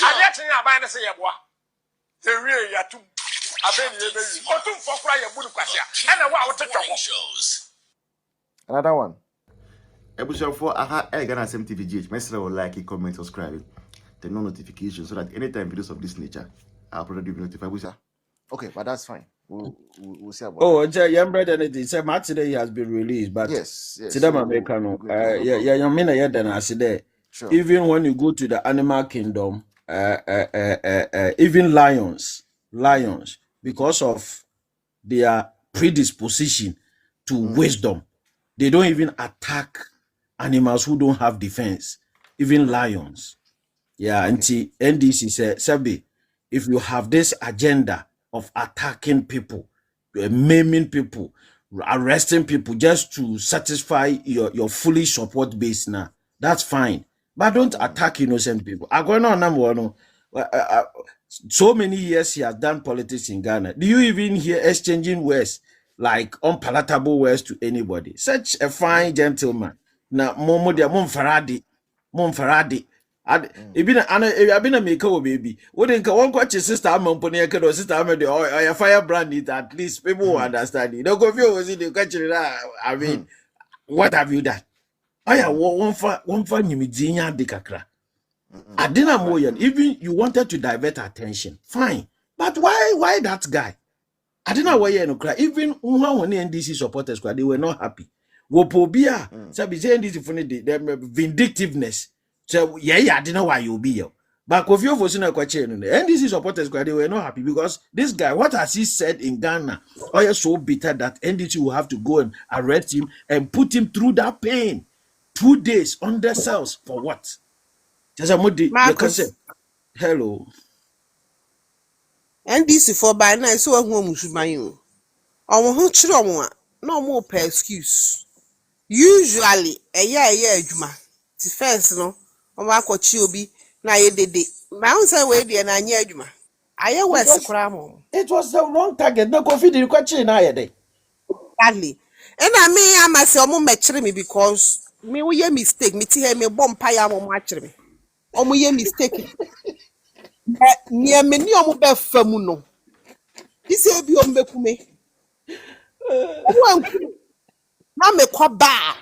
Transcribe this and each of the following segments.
get in your mind, say, the real Yatum. I beg you, or to for cry a Budukasia, and a wow to shows. Another one. Episode 4, aha, Ghana SMTVGH. Mesra will like, comment, subscribe, turn on notifications so that anytime videos of this nature, I'll probably be notified. Okay, but that's fine. We'll see about. Oh, young brother, it said Matt today has been released, but yes. Today, American, you mean a year than I said there. Sure. Even when you go to the animal kingdom, even lions, because of their predisposition to wisdom, they don't even attack animals who don't have defense. Even lions. Yeah, and NDC said, Sabi, if you have this agenda of attacking people, maiming people, arresting people just to satisfy your foolish support base now, that's fine. But don't attack innocent people. So many years he has done politics in Ghana. Do you even hear exchanging words, like unpalatable words to anybody? Such a fine gentleman. Now, Monfaradi. I've been a maker, baby. Wouldn't one watch your sister, Mompony, or sister, or your firebrand it, at least people will understand it. Don't go was in the country. I mean, what have you done? I have one for Nimidinia Dicakra. I didn't know yet. Even you wanted to divert attention. Fine. But why that guy? I didn't know why you cry. Even when the NDC supporters, they were not happy. Wopobia, Sabi NDC for the vindictiveness. So I didn't know why you'll be here. But if you was in a question, the NDC supporters, they were not happy because this guy, what has he said in Ghana? Oh, you're so bitter that NDC will have to go and arrest him and put him through that pain. 2 days under cells for what? Just a modi. Hello. NDC for by night, so a home should buy you. No more per excuse. Usually, a year, Juma. The first, no, on my coachiobi, na ye did it. My own say, wait, and I near Juma. I was cram. It was the wrong target. No coffee did question I day. Badly. And I may myself match me because me we a mistake. Me hear me bomb pie match me. Or me a mistake. Near me near mo be famuno. This will be on me. Now me kwa ba.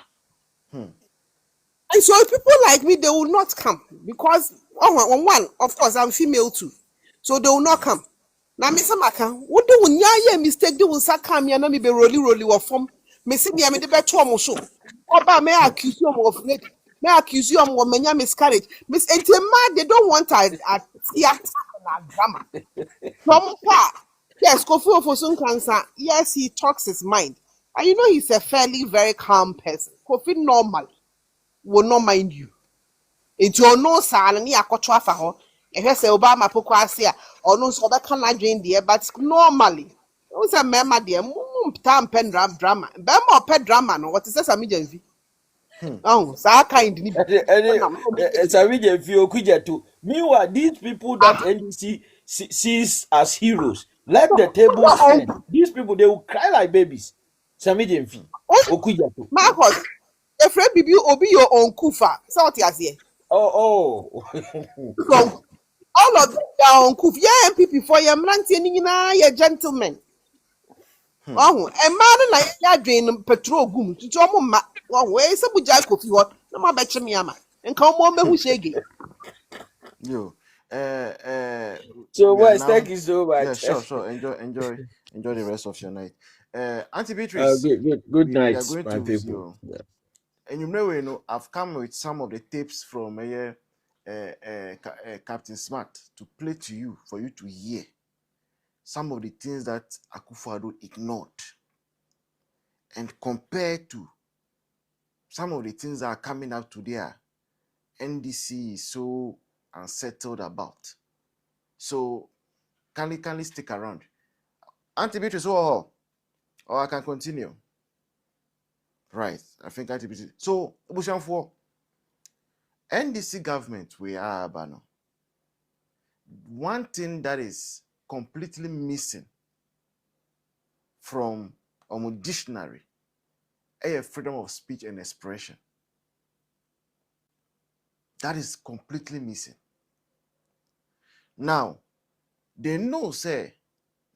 And so people like me, they will not come because one, of course, I'm female too, so they will not come. Now, Miss Amaka, what do you mistake? They will say come here, me be rolly or form. Me see me, I mean the better almost so. Oba may accuse you of rape, may accuse you of many miscarriage. Miss Entima, they don't want a theater drama. Yes, Kofi for some cancer. Yes, he talks his mind, and you know he's a fairly very calm person. Kofi normal. Will not mind you. It's your no son and ya cotrafa ho. If you say Obama Poquasia or no so that can I drain dear, but normally. It was a member dear, time pen drama. Bemo pet drama, no what is this emergency? Oh, so I kind it's a region feel quicker too. Meanwhile, these people that NDC sees as heroes, let the tables turn. These people they will cry like babies. Samidian fee. Marcos. If friend be obi your own kufa, so what you say? Oh. So all of them are on kufa. Yeah, MPP for your mlanti na your gentlemen. Oh, and man like ya drain petrol gum to your ma. Oh, where is a buja coffee what? No more betcha me ama. And come on, me who shaggy. Yo. So what? Thank you so much. Yeah, sure. Enjoy the rest of your night. Auntie Beatrice. Good night, my people. And you know, I've come with some of the tips from Captain Smart to play to you for you to hear some of the things that Akufo Addo ignored and compared to some of the things that are coming out today. NDC is so unsettled about. So kindly stick around. Auntie Beatrice, or I can continue. Right, I think Auntie Beatrice. So, for NDC government, we are Abano. One thing that is completely missing from our dictionary is freedom of speech and expression. That is completely missing. Now, they know, say,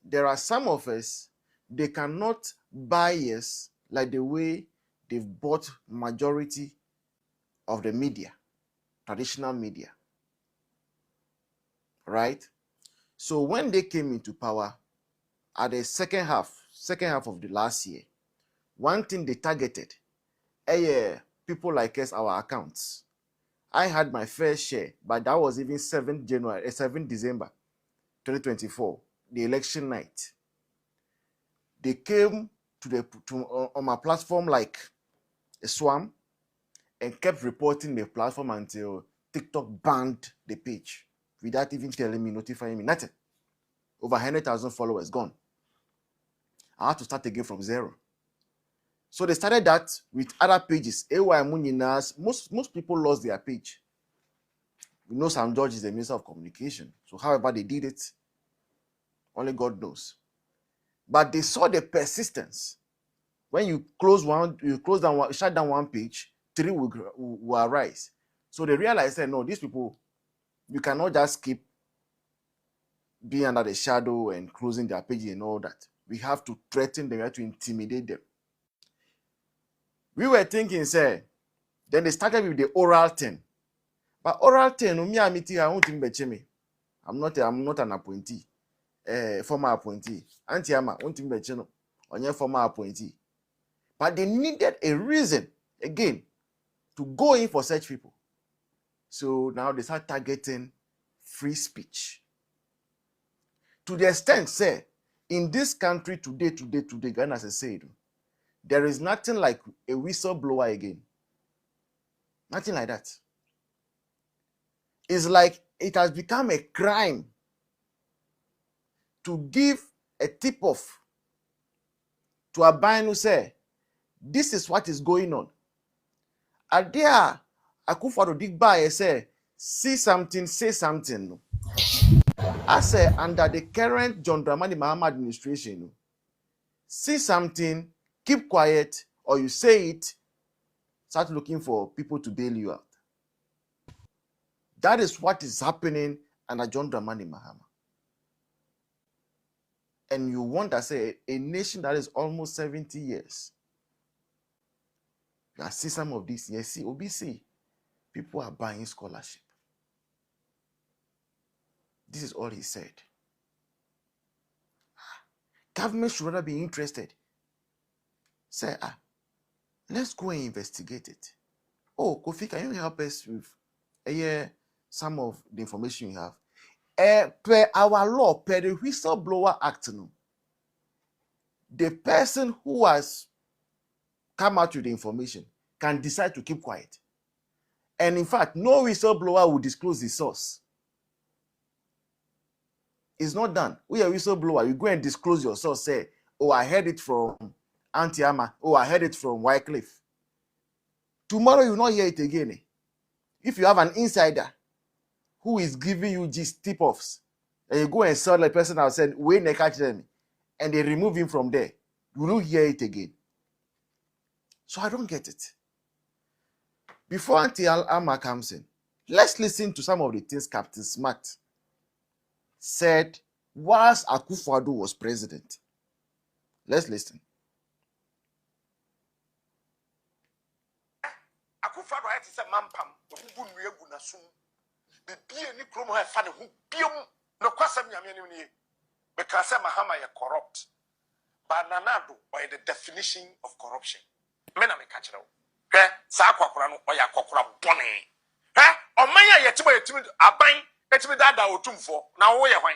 there are some of us, they cannot buy us like the way they've bought majority of the media, traditional media, right? So when they came into power at the second half of the last year, one thing they targeted, people like us, our accounts. I had my fair share, but that was even 7 December 2024, the election night. They came on my platform like a swarm and kept reporting the platform until TikTok banned the page without even telling me, notifying me, nothing. Over 100,000 followers gone. I had to start again from zero. So they started that with other pages. Most people lost their page. We know Sam George is the Minister of Communication. So however they did it, only God knows. But they saw the persistence. When you shut down one page, 3 will arise. So they realized that no, these people, you cannot just keep being under the shadow and closing their pages and all that. We have to threaten them, we have to intimidate them. We were thinking, say, then they started with the oral thing. But oral thing, I'm not an appointee, former appointee. Auntie Ama, former appointee. But they needed a reason, again, to go in for such people. So now they start targeting free speech. To the extent, say, in this country today, Ghana, as I said, there is nothing like a whistleblower again. Nothing like that. It's like it has become a crime to give a tip-off to a man who say, this is what is going on. Adia, Akufo Addo dig by and say, see something, say something. I say, under the current John Dramani Mahama administration, see something, keep quiet, or you say it, start looking for people to bail you out. That is what is happening under John Dramani Mahama. And you want to say a nation that is almost 70 years. You see some of these, yes, see, OBC, people are buying scholarship. This is all he said. Government should rather be interested. Say, let's go and investigate it. Oh, Kofi, can you help us with some of the information you have? Per our law, per the Whistleblower Act, the person who has come out with the information can decide to keep quiet. And in fact, no whistleblower will disclose the source. It's not done. We are whistleblower. You go and disclose your source. Say, oh, I heard it from Auntie Ama. Oh, I heard it from Wycliffe. Tomorrow you will not hear it again. If you have an insider who is giving you just tip-offs, and you go and sell the person that said, "We ne catch them," and they remove him from there, you will not hear it again. So I don't get it. Before Auntie Ama comes in, let's listen to some of the things Captain Smart said whilst Akufo Addo was president. Let's listen. Akufo Addo had to say mampam, who gu na sum. Bibie ni kromo ha fa ne ho biom no kwasam nyame ni ni. Because Mahama is corrupt. But Nanado by the definition of corruption. Me na me ka kire wo. Hwe sa akwakora no oya akwakora bone. Hwe omanya yetimi aban etimi dada otumfo na wo ye hwan.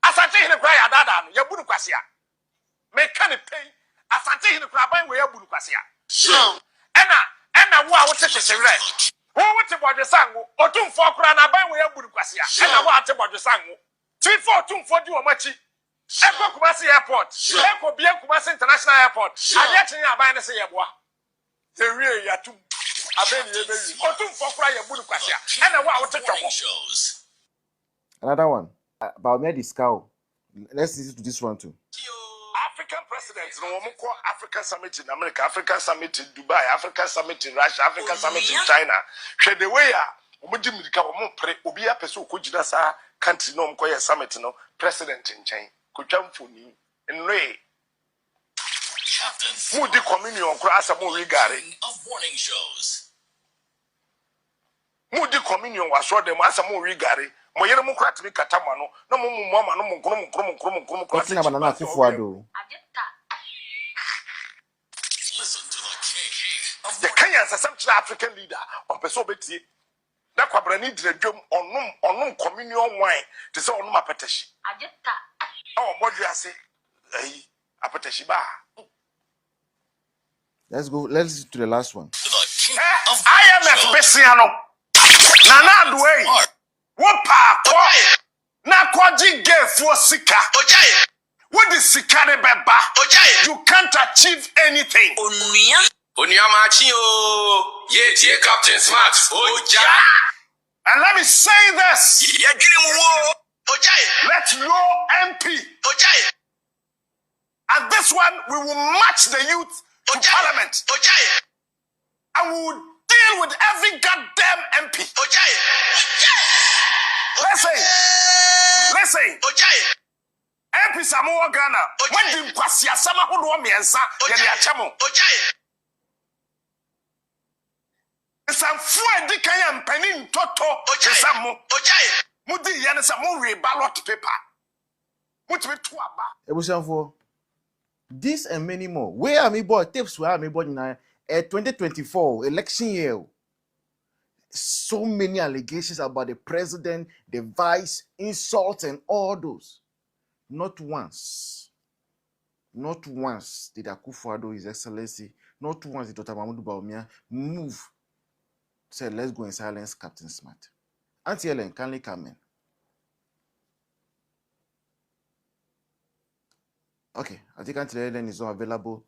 Asante hine kra ya dada no ya bunu kwase a. Me ka ne pei asante hine kra aban we ya bunu kwase a. Ena wo a wo tete hwere. Wo wote bodwesango otumfo kra na aban we ya bunu kwase a. Ena wo ate bodwesango. Tifo otumfo di wo machi. Eko Kumasi Airport. Eko Bien Kumasi International Airport. Ade chin aban ne se yeboa. Tɛrr0rist yatum. Abeni ebeyi. Otum fokura yebu kwase a. Ena wo a wote twoko. Another one. About me discount. Let's listen to this one too. African presidents no mo ko African summit in America, African summit in Dubai, African summit in Russia, African summit in China. Hwe the way a omo di mirika omo pre obi a pese okogina sa country no mkoye summit no president nchen kotwa mfoni nre mu di communion kura asa mu rigare of morning shows. mu di communion waso dem asa mu rigare mo yere mu kura timi katama no na mu ama no mu nkro Talking about Nana Akufo Addo. Listen to the king of the Kenyans are some African leader on person betie na kwabrani dredwom onum communion wine to say onum apeteshi body ase apeteshi ba. Let's listen to the last one. the king of IMF shows. besiano nana adwei wo pa ko na kwaji gefuo sika what is sika ne beba you can't achieve anything. Onyamachi o ye tie Captain Smart oja. And let me say this, Ye dwene mu wo let no MP and this one we will match the youth to parliament and we will deal with every goddamn MP. Listen. MP Samoa Ghana when the kwasi asama hodo miensa ye de achamo some food di kan mpani ntoto esamo mudi ye ne sa mo we ballot paper mutimi to aba Ebusianfo, this and many more. Where am I boy? Tips where am I boy in 2024 election year? So many allegations about the president, the vice, insults, and all those. Not once did Akufo Addo, His Excellency, not once did Dr. Mahmoud Bawumia move. Said, let's go and silence Captain Smart. Auntie Ellen, kindly come in. Okay, I think Auntie Ellen is not available.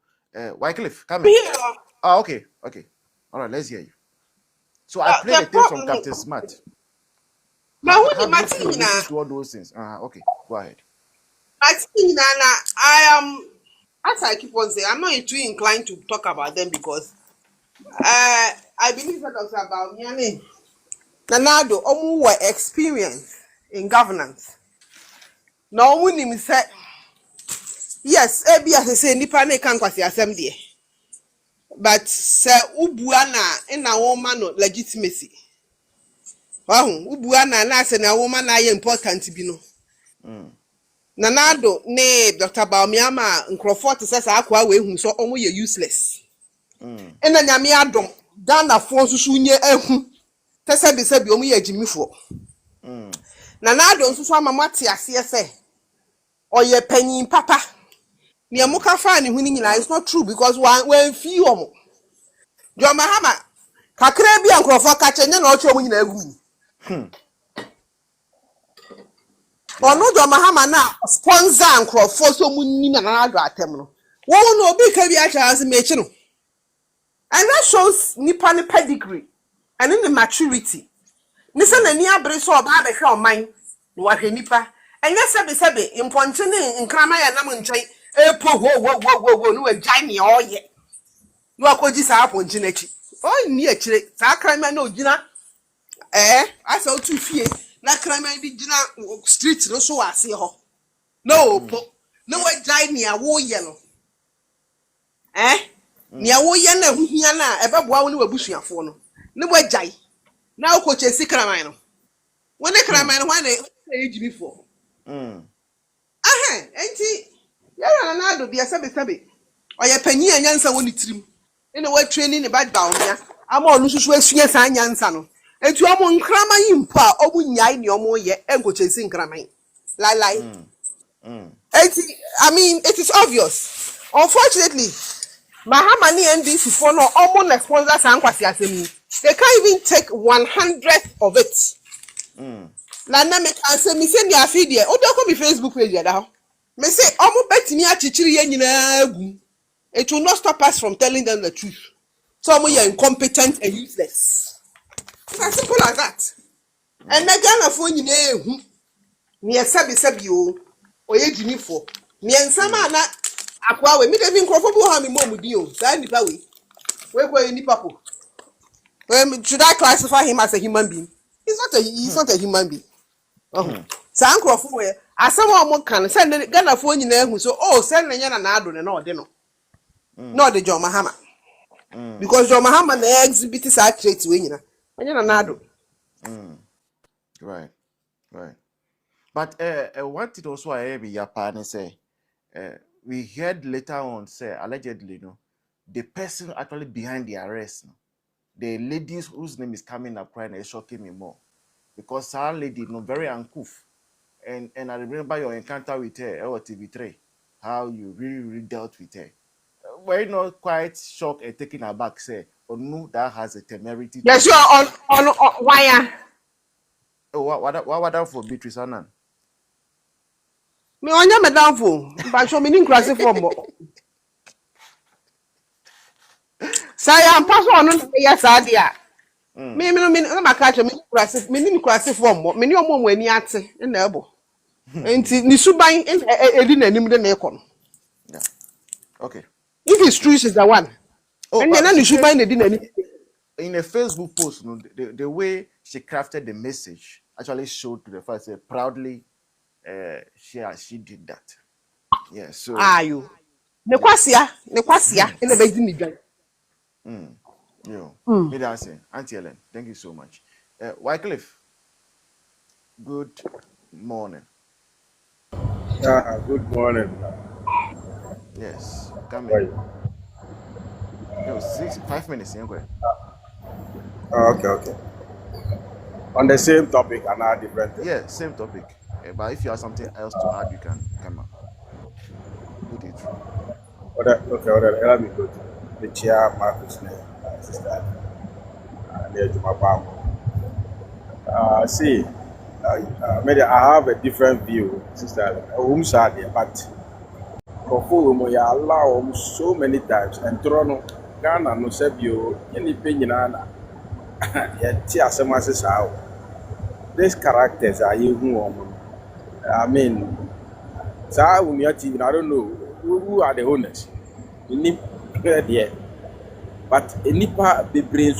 Wycliffe, come in. Yeah. Ah, okay. All right, let's hear you. So I played the things from Captain Smart. But who Have the you Martina? listened to all those things? Okay, go ahead. Martina, I am, as I keep on saying, I'm not too inclined to talk about them because I believe that was about Miane. Nanado, omu were experience in governance. Now, when him said, yes, ebi as I say, nipa ne kan kwasi assembly. But se ubuana in a woman no legitimacy. Wow, ubuana na se na woman na ye important bino. Nanado ne Dr. Bawumia nkrofo te se sa akwa we hu so omo ye useless. Ena nyame adom Ghana fo susu nye ehu. Te se bi omo ye jimifo. Nanado susu amamate ase se oye panyin papa. Ni amuka fa ni hu ni nyina it's not true because when few omo. Jo Mahama kakra bi nkrofo ka chenye na ocho omo nyina egu. Ono Jo Mahama na sponsor nkrofo so munni na Nanado atem no. Wo no obi ka bi a chance mechi no. And that shows nipa ne pedigree and in the maturity. Nisa na ni abre so oba be hwe oman no wahwe nipa. Enye sebe imponche ne nkrama ya nam ntwen epo wo no agyan ne oye. No akoji sa aponche na chi. O ni akire sa krama na ogina asa otu fie na krama bi gina street no so ase ho. No po no agyan ne awo ye no. Ni awo ye na huhia na ebeboa wo ne wabusuafo no. Ne wagyan na okoche si kraman no. When the kraman no wan e jimifo. Enti yara na ado bia sebe oye panyi anyansa woni tirim ene wa training ne bad Bawumia ama onu susu asua sa anyansa no enti omo nkraman yimpo a omu nyai ne omo ye enkoche si nkraman lai enti I mean it is obvious. Unfortunately Mahama ni NDC for no omo na sponsor sa nkwasi asemi they can't even take 100th of it. La na me asemi se ni afidie o do ko mi Facebook page da ho me say omo betimi achichiri ye nyina agu. It will not stop us from telling them the truth. So omo you incompetent and useless. It's as simple as that. And na Ghana fo nyina ehu me sabi o ye jini fo me nsama na akwa we me dey nkrofo bo ha me momudi o sa nipa we go nipa po. Should I classify him as a human being? He's not a human being. saa nkrofo we asem o mo kan se Ghana fo nyina ehu so se na nya na ado ne na ode no na ode John Mahama because John Mahama na exhibit sa trait we nyina nya na ado Right. But what it also I be Japan say we heard later on say allegedly the person actually behind the arrest the lady whose name is coming up crying is shocking me more because our lady very uncouth and I remember your encounter with her or TV3 how you really dealt with her. Were you not quite shocked and taken aback say no that has a temerity yes you are on wire what that for Beatrice Annan me onya me downfo ba show me ni nkrase from mo say am pass on no yes adia me na maka che me ni nkrase from mo me ni omo ani ate na ebo enti ni suban edi nanim de na ekọ yeah okay if it's true she's the one and then ni suban edi nanim in a Facebook post the way she crafted the message actually showed to the fact that proudly she did that. Yeah, so ayo ne kwasia ina be di ni dwan me that say Auntie Helen, thank you so much. Wycliffe, good morning. Good morning. Yes, come How are in. you? 5 minutes. Okay. Okay. On the same topic, another different thing. Yeah, same topic. But if you have something else to add, you can come up. Put it through. Okay. Let me go to the chair, Marcus, sister, and to my palm. See, maybe I have a different view, sister. But before we allow so many times and Toronto, Ghana, no sebio, any opinion, these characters are you who I mean, so I don't know who are the owners. You need there. But any part the brain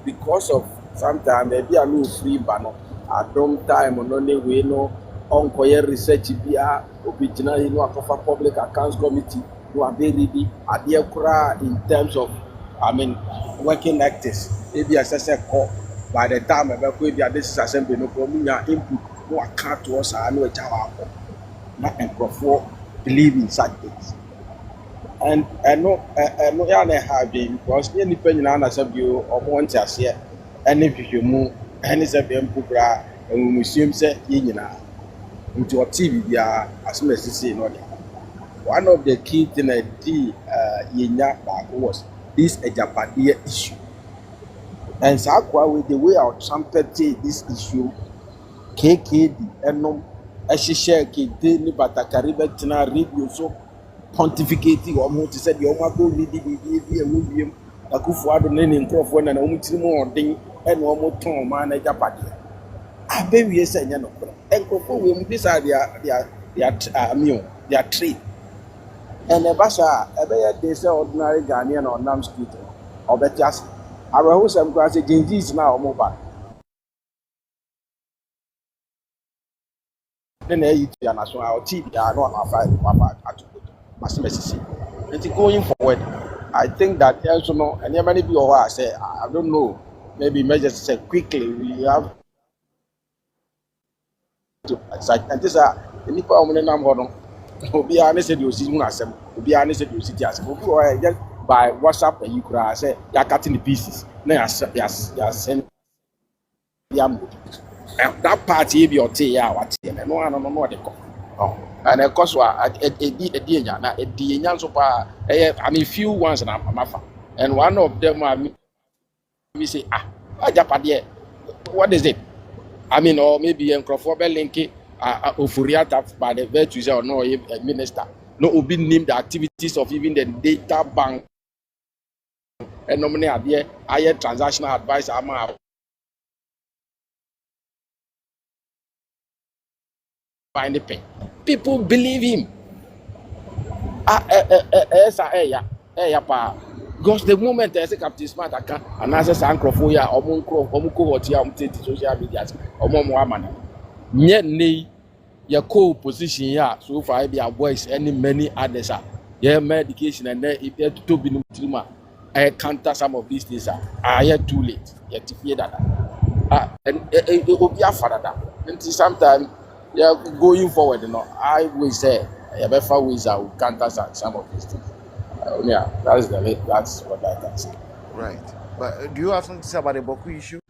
because of sometimes maybe a little free banner. I don't time on only way no on research via original no public accounts committee who are very ready at the in terms of working actors. Maybe as I said by the time this is assembly no input no account to us I know a job not and believe in such things. And no have been because any penny as of you or want us here and if you move and it's a pupra and we assume say into your TV as much as say one of the key things I did was this a Japanese issue. And so with the way I trumpet this issue KKD and share KD ni batakaribe tina radio so pontificating or more to say the Omako Lidi Akufo Addo name Crawford and Omutimo Ding and one more Tom man a Japadi. I baby yes and no and Crawford will this are their tree. And a Basha, a bear they say ordinary Ghanaian or Nam Street or better. Our house and grass is now mobile. Then I national TV are not and going forward, I think that also no and many people I say I don't know, maybe measures say quickly we have to and this are any problem no be honest you see asem be honest you see just by WhatsApp and you could say you're cutting the pieces now you send that party be your tea what and no one no they come and of course I mean few ones and I'm and one of them we say what is it I mean or maybe in Crawford link Ofuriata by the virtues or no minister no be named the activities of even the data bank and nominate higher transactional advice amount find the pen. People believe him. Because the moment I say Captain Smart account and as a Sancrofoya or Munko or Muko or social media or Moamana. Yet nay your co-position here so far be our boys and many others are yeah medication and then if they're to be no I counter some of these things are yet too late yet to fear that and it will be a father and sometimes yeah going forward I will say yeah better ways I will counter some of these things yeah that's what I can say. Right. But do you have something to say about the Boku issue?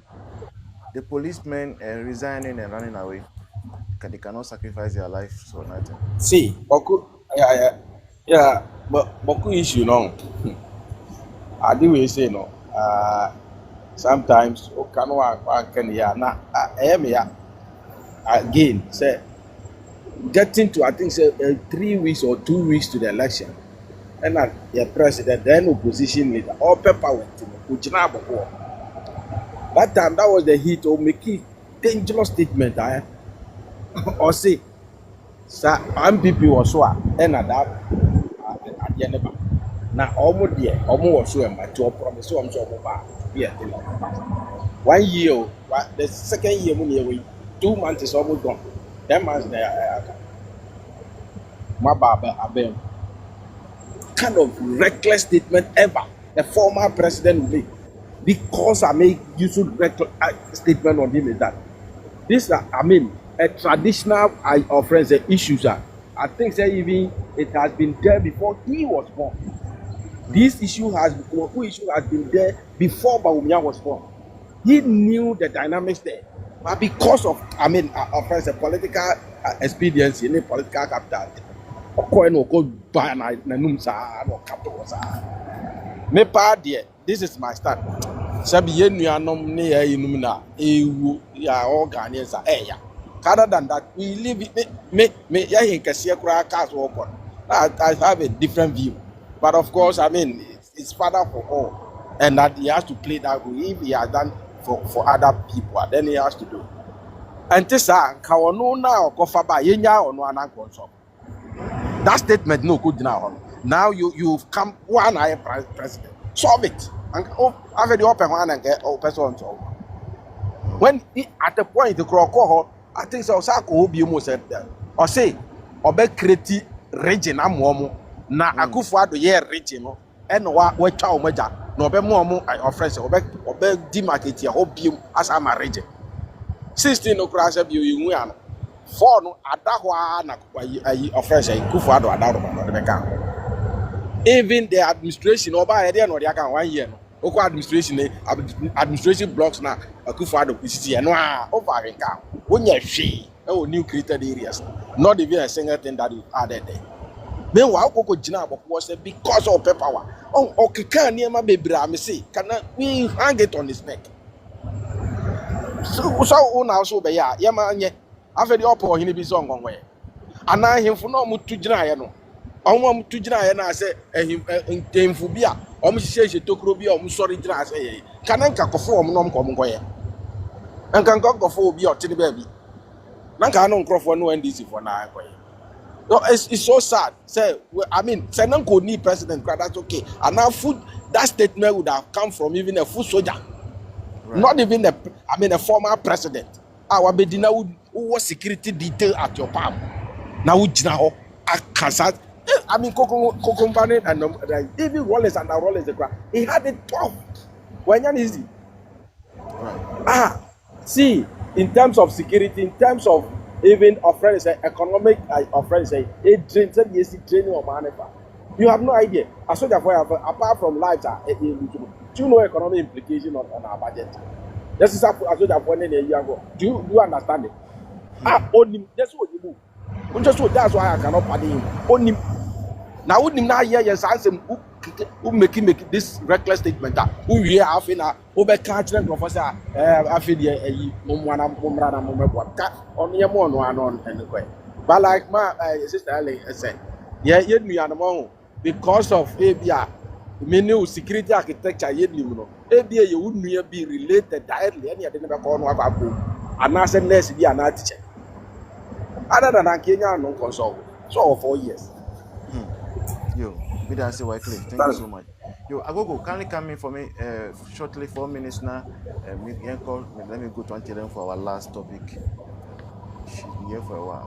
The policemen resigning and running away. They cannot sacrifice their lives for nothing. See Boku yeah but Boku issue no I do we say no sometimes o can one can yeah na again say getting to I think say 3 weeks or 2 weeks to the election and the president then opposition leader all paper went to that time that was the heat of making dangerous statement or say sir MPP was so and at that at the end now almost there almost so and to promise so I'm so yeah 1 year the second year when 2 months is almost gone 10 months there my baba abem kind of reckless statement ever the former president made because I make useful statement on him is that this I mean a traditional offense issues are I think say even it has been there before he was born. This issue has been there before Bawumia was born. He knew the dynamics there, but because of offense political expediency in political capital, me pa there. This is my start. Sabi ye nuanom ne ya yinum na ewu ya all Ghanaians ya. Other than that, we live me ya hin kase kura cars work on. I have a different view. But of course, I mean it's father for all. And that he has to play that role. If he has done for other people, then he has to do. And this kawono na okofa ba yenya ono anakonso. That statement no good now. Now you've come one eye president. Solve it. And after the open one and get person solve. When at the point the crocodile, I think so Sako be almost said that. Or say or be create region amomo na Akufo Addo ye region no and we twa omaja no be mo offense or be demarcate ya obium as am region 16 no crash be you an 4 no adahwa na offense Akufo Addo adaro no be kan. Even the administration over here no dey kan 1 year no oko administration blocks na Akufo Addo isi no over here kan wonya hwe e new created areas not even a single thing that you added there. Meanwhile koko jina aboko say because of power okay can niema bebra me say can we hang it on his neck so now so be ya ma nye afedi opo hini bi so ngonwe ana himfo no mutu jina ye no omo mutu jina ye na say himfo bi a omo hihye tokro bi a omo sori jina say ye kan nka kofo omo no mko ngoye nka nkofo obi o tini ba bi nanka no nkrofo no NDC for na ngoye. No, it's so sad. Say, I mean, Senanko need president, that's okay. And now that statement would have come from even a full soldier. Right. Not even a former president. Our Bedina who was security detail at your palm. Now Jinaho Akasat. I mean Kokombane and even Wallace and Wallace the crowd. He had it tough. When you're easy. Right. See, in terms of security, in terms of even offering economic offering training or maneuver. You have no idea. I saw that apart from lives do you know economic implication on our budget? This is I saw that one a year ago. Do you understand it? Only that's what you do. That's why I cannot pardon him. Only now wouldn't now hear yes answer who make this reckless statement who hear half in a over catching professor I feel on your one on anyway. But like my sister Ali said, yeah, me and because of ABA, many security architecture, ABA you wouldn't be related directly, and you never call one about and I said, let's be an teacher. Other than Kenya, no consult. So 4 years. Yo, Bida say Wycliffe, thank you so much. Yo, Agogo, can you come in for me shortly 4 minutes now? Let me go to Antilen for our last topic. here for a while.